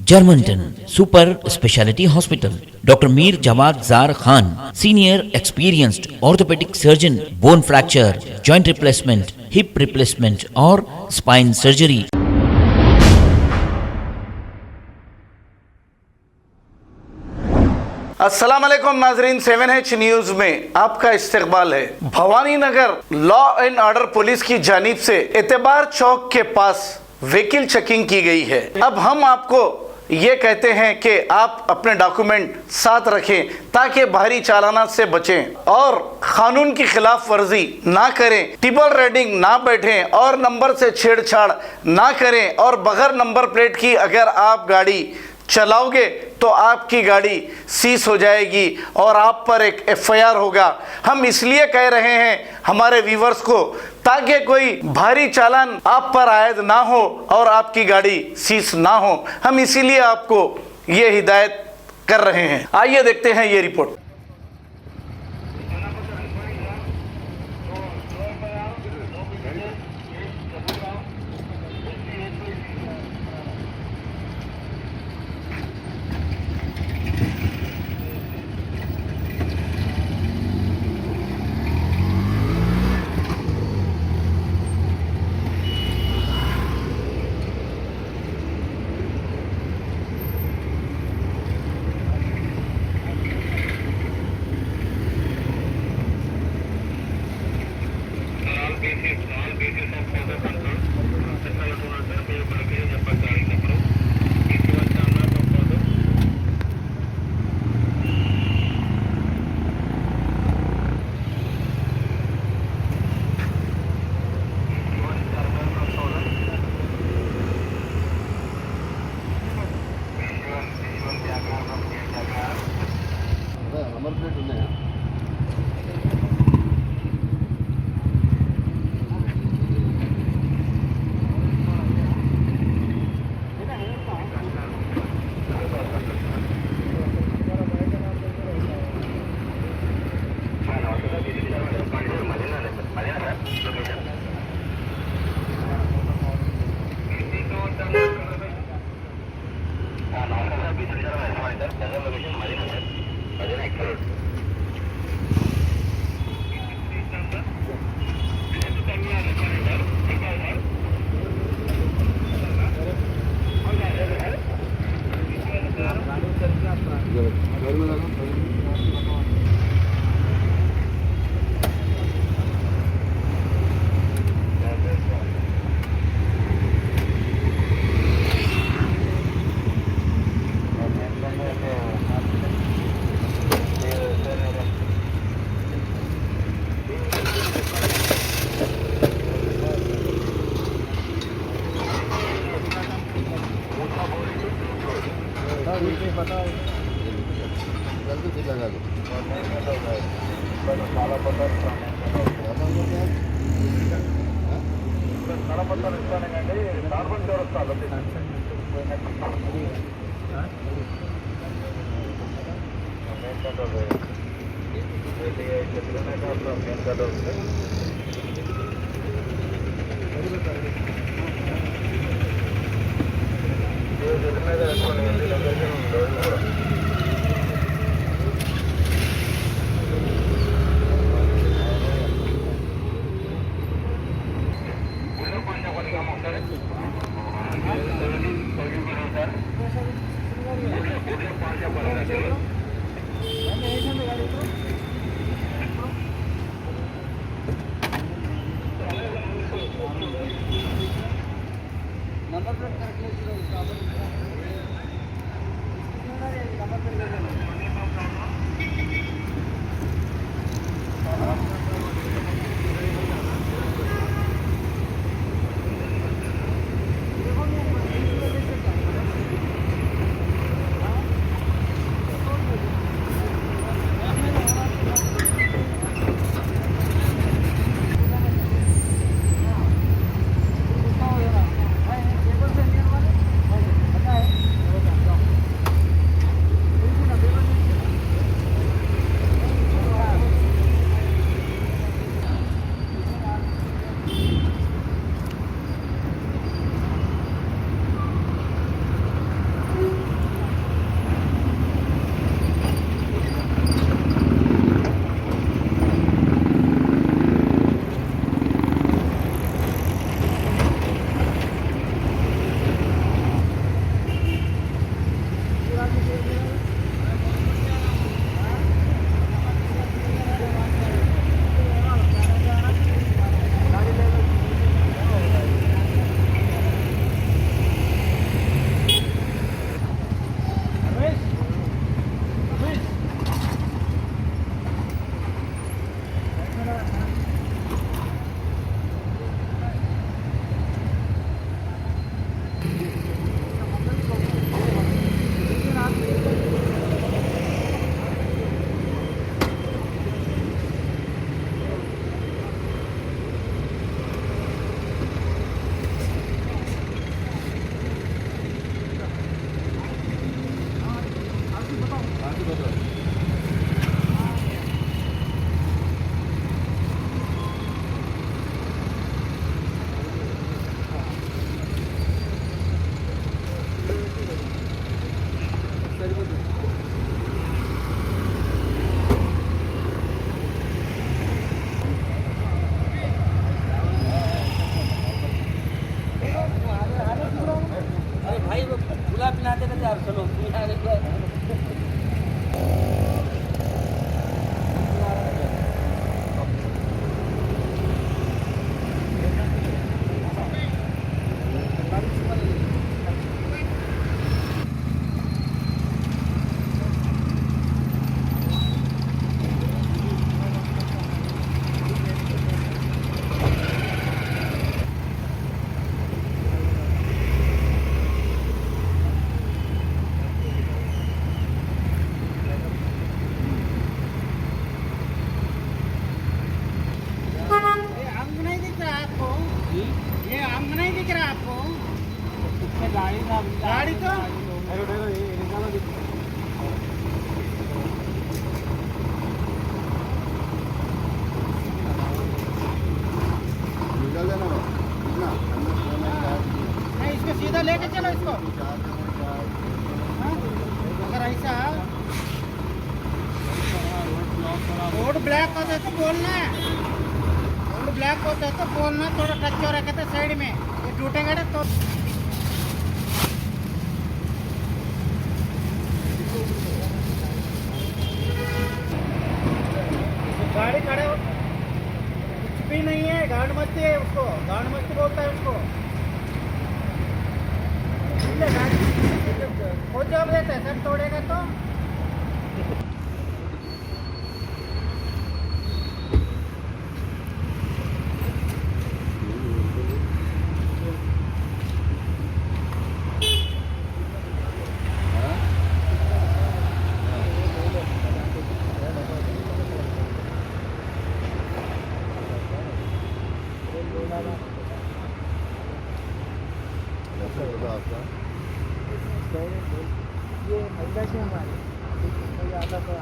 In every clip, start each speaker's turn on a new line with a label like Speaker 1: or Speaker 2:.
Speaker 1: Germantown Super Speciality Hospital. Dr. Mir Jawad Zar Khan, Senior Experienced Orthopedic Surgeon, Bone Fracture, Joint Replacement, Hip Replacement or Spine Surgery.
Speaker 2: अस्सलाम वालेकुम नाजरीन, 7H news में आपका इस्तकबाल है। Bhavani Nagar law and order police की जानिब से एतबार चौक के पास व्हीकल चेकिंग की गई है। अब हम आपको ये कहते हैं कि आप अपने डॉक्यूमेंट साथ रखें ताकि भारी चालाना से बचें और कानून की खिलाफ वर्जी ना करें, ट्रिपल रेडिंग ना बैठें और नंबर से छेड़छाड़ ना करें और बगैर नंबर प्लेट की अगर आप गाड़ी चलाओगे तो आपकी गाड़ी सीज हो जाएगी और आप पर एक FIR होगा। हम इसलिए कह रहे हैं हमारे व्यूवर्स को ताकि कोई भारी चालान आप पर आयद ना हो और आपकी गाड़ी सीज ना हो। हम इसीलिए आपको ये हिदायत कर रहे हैं। आइए देखते हैं ये रिपोर्ट।
Speaker 3: ये अंग नहीं दिख रहा आपको? ये अंग नहीं दिख रहा आपको? गाड़ी तो नहीं, इसको सीधा लेके चलो इसको। हाँ? अगर ऐसा रोड ब्लैक होता है तो बोलना है, रोड ब्लैक होता है तो बोलना, थोड़ा टच हो रखा था साइड में, ये टूटेगा ना तो। गाड़ी खड़े हो, कुछ भी नहीं है, गांड मस्ती है उसको, गांड मस्ती बोलता है उसको। ठीक है, गाड़ी खुद जब देता है सब तोड़ेगा तो। ये महिला से हमारी ज़्यादा तो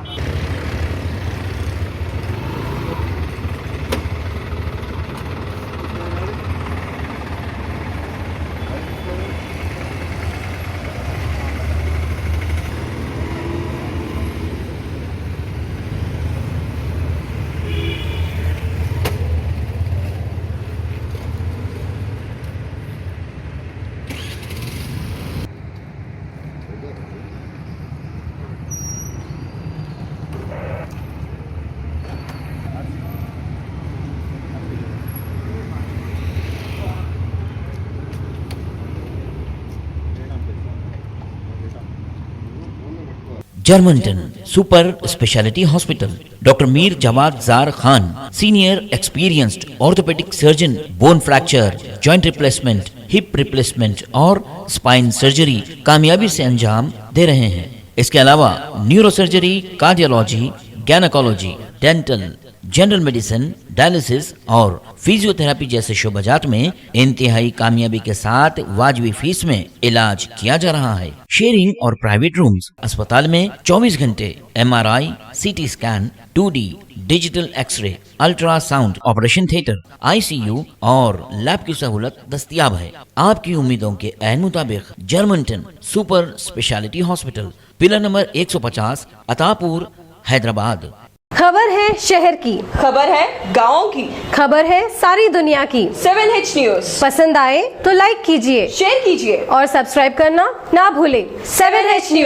Speaker 1: Germantown super speciality hospital, doctor Mir Jamat Jar Khan, senior experienced orthopaedic surgeon, bone fracture, joint replacement, hip replacement और स्पाइन सर्जरी कामयाबी से अंजाम दे रहे हैं। इसके अलावा neuro surgery, cardiology, gynaecology, dental, general medicine, dialysis और फिजियोथेरेपी जैसे शोबाजात में इंतहाई कामयाबी के साथ वाजबी फीस में इलाज किया जा रहा है। शेयरिंग और प्राइवेट रूम्स, अस्पताल में 24 घंटे MRI, CT scan, 2D digital x-ray, ultrasound, operation theatre, ICU और लैब की सहूलत दस्तयाब है। आपकी उम्मीदों के ऐन मुताबिक Germanten super speciality hospital, pillar number 150, Attapur, Hyderabad.
Speaker 4: खबर है शहर की,
Speaker 5: खबर है गाँव की,
Speaker 4: खबर है सारी दुनिया की।
Speaker 5: 7H न्यूज
Speaker 4: पसंद आए तो लाइक कीजिए,
Speaker 5: शेयर कीजिए
Speaker 4: और सब्सक्राइब करना ना भूलें।
Speaker 5: 7H news.